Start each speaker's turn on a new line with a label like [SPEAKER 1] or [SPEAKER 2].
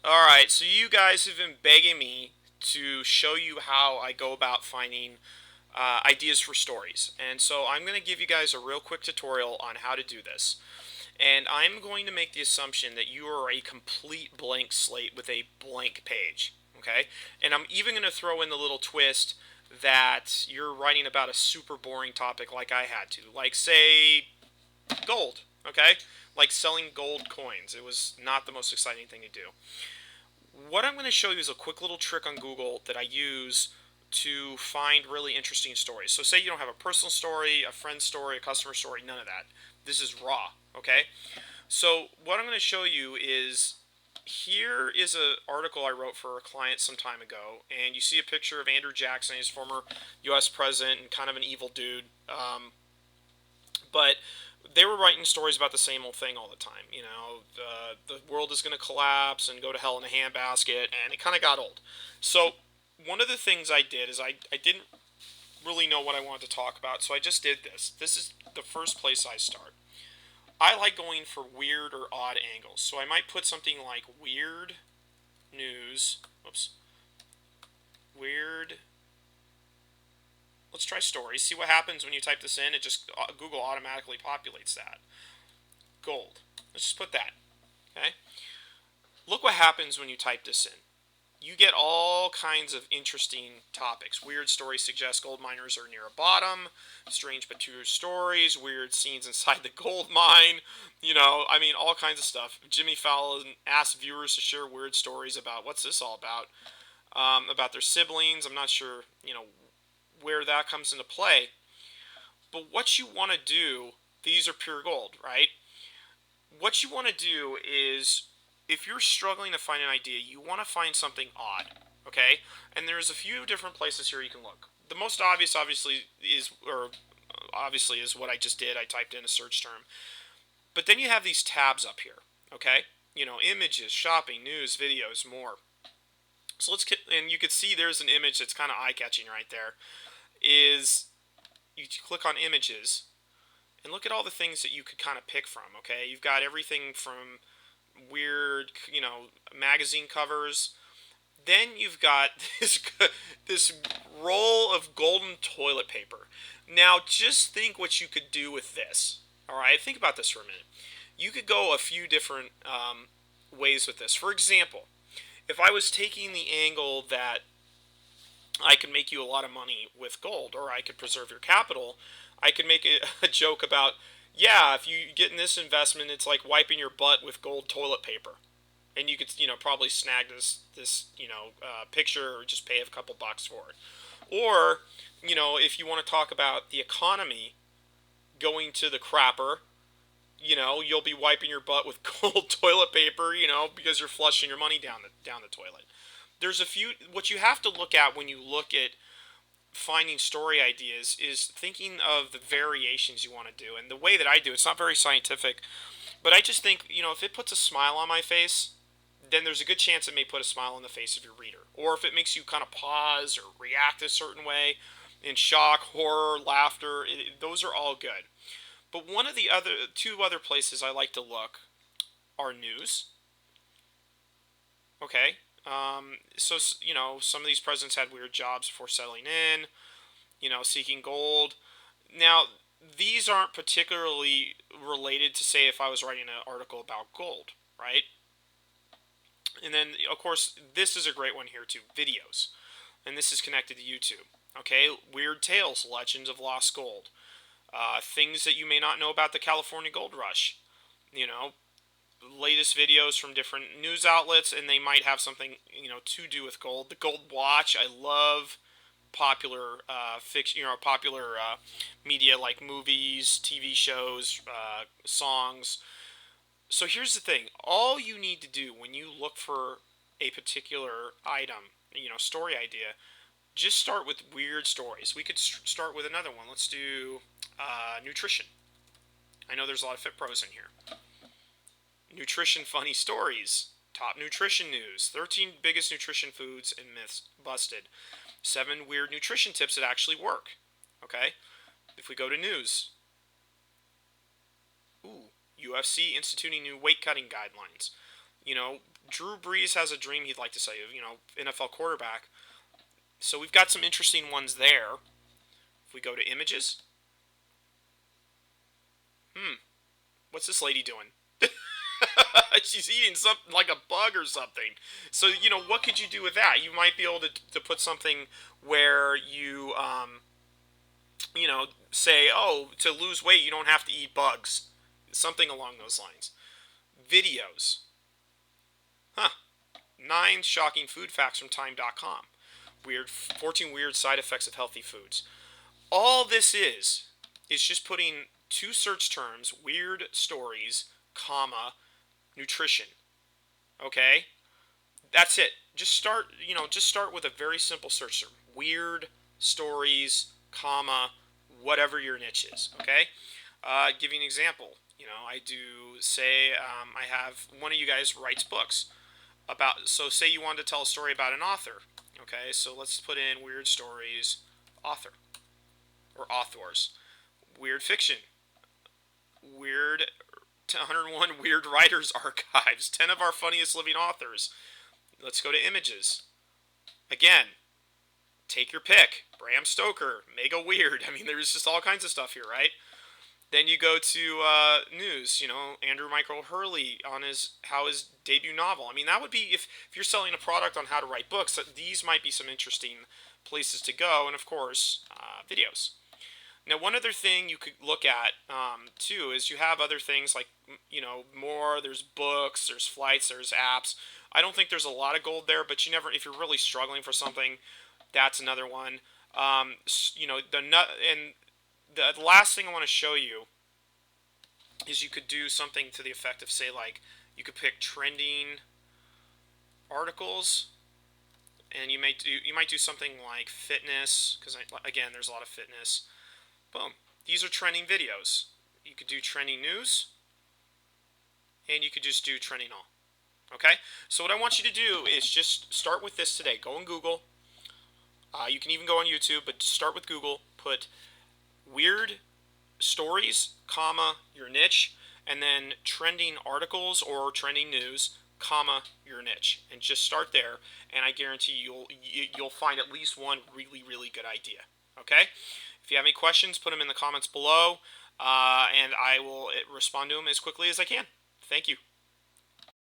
[SPEAKER 1] Alright, so you guys have been begging me to show you how I go about finding ideas for stories. And so I'm going to give you guys a real quick tutorial on how to do this. And I'm going to make the assumption that you are a complete blank slate with a blank page. Okay? And I'm even going to throw in the little twist that you're writing about a super boring topic like I had to. Like, say, gold. Okay? Like selling gold coins. It was not the most exciting thing to do. What I'm going to show you is a quick little trick on Google that I use to find really interesting stories. So say you don't have a personal story, a friend story, a customer story, none of that. This is raw, okay? So what I'm going to show you is here is an article I wrote for a client some time ago, and you see a picture of Andrew Jackson. He's former U.S. president and kind of an evil dude. But they were writing stories about the same old thing all the time. The world is going to collapse and go to hell in a handbasket, and it kind of got old. So one of the things I did is I didn't really know what I wanted to talk about, so I just did this. This is the first place I start. I like going for weird or odd angles, so I might put something like weird news. Whoops. Weird. Let's try stories. See what happens when you type this in. It just Google automatically populates that. Gold. Let's just put that. Okay. Look what happens when you type this in. You get all kinds of interesting topics. Weird stories suggest gold miners are near a bottom. Strange but true stories. Weird scenes inside the gold mine. All kinds of stuff. Jimmy Fallon asked viewers to share weird stories about what's this all about their siblings. I'm not sure, where that comes into play. But what you want to do, these are pure gold, right? What you want to do is, if you're struggling to find an idea, you want to find something odd, okay? And there's a few different places here you can look. The most obvious, obviously, is what I just did. I typed in a search term. But then you have these tabs up here, okay? Images, shopping, news, videos, more. So and you can see there's an image that's kind of eye-catching right there. Is you click on images and look at all the things that you could kind of pick from. Okay, you've got everything from weird, magazine covers. Then you've got this roll of golden toilet paper. Now, just think what you could do with this. All right, think about this for a minute. You could go a few different ways with this. For example, if I was taking the angle that I can make you a lot of money with gold, or I could preserve your capital. I could make a joke about, yeah, if you get in this investment, it's like wiping your butt with gold toilet paper, and you could, probably snag this picture, or just pay a couple bucks for it. Or, if you want to talk about the economy going to the crapper, you'll be wiping your butt with gold toilet paper, because you're flushing your money down the toilet. There's a few. What you have to look at when you look at finding story ideas is thinking of the variations you want to do. And the way that I do, it's not very scientific, but I just think, if it puts a smile on my face, then there's a good chance it may put a smile on the face of your reader. Or if it makes you kind of pause or react a certain way, in shock, horror, laughter, those are all good. But one of the two other places I like to look are news. Okay. So some of these presidents had weird jobs before settling in. Seeking gold. Now, these aren't particularly related to, say, if I was writing an article about gold, right? And then, of course, this is a great one here too. Videos, and this is connected to YouTube. Okay, weird tales, legends of lost gold, things that you may not know about the California Gold Rush. You know, latest videos from different news outlets, and they might have something to do with gold. The Gold Watch, I love popular fiction, popular media like movies, TV shows, songs. So here's the thing: all you need to do when you look for a particular item, story idea, just start with weird stories. We could start with another one. Let's do nutrition. I know there's a lot of Fit Pros in here. Nutrition funny stories. Top nutrition news. 13 biggest nutrition foods and myths busted. 7 weird nutrition tips that actually work. Okay? If we go to news. Ooh, UFC instituting new weight cutting guidelines. Drew Brees has a dream he'd like to say, NFL quarterback. So we've got some interesting ones there. If we go to images, what's this lady doing? She's eating something like a bug or something. So, what could you do with that? You might be able to put something where say, oh, to lose weight, you don't have to eat bugs. Something along those lines. Videos. Huh. 9 shocking food facts from Time.com. 14 weird side effects of healthy foods. All this is just putting 2 search terms, weird stories, comma, nutrition. Okay? That's it. Just start with a very simple search term. Weird stories, comma, whatever your niche is. Okay? Give you an example. I do say I have one of you guys writes books about. So say you wanted to tell a story about an author. Okay, so let's put in weird stories, author or authors, weird fiction, weird 101 weird writers archives, 10 of our funniest living authors. Let's go to images. Again, take your pick. Bram Stoker, mega weird. I mean, there's just all kinds of stuff here, right? Then you go to news. Andrew Michael Hurley on his debut novel. I mean, that would be if you're selling a product on how to write books. These might be some interesting places to go, and of course, videos. Now, one other thing you could look at too is you have other things like more. There's books, there's flights, there's apps. I don't think there's a lot of gold there, but if you're really struggling for something, that's another one. The last thing I want to show you is you could do something to the effect of, say, like you could pick trending articles, and you might do something like fitness, because again, there's a lot of fitness. Boom. These are trending videos. You could do trending news, and you could just do trending all. Okay? So what I want you to do is just start with this today. Go on Google. You can even go on YouTube, but start with Google. Put weird stories, comma, your niche, and then trending articles or trending news, comma, your niche, and just start there. And I guarantee you'll find at least one really, really good idea. Okay? If you have any questions, put them in the comments below, and I will respond to them as quickly as I can. Thank you.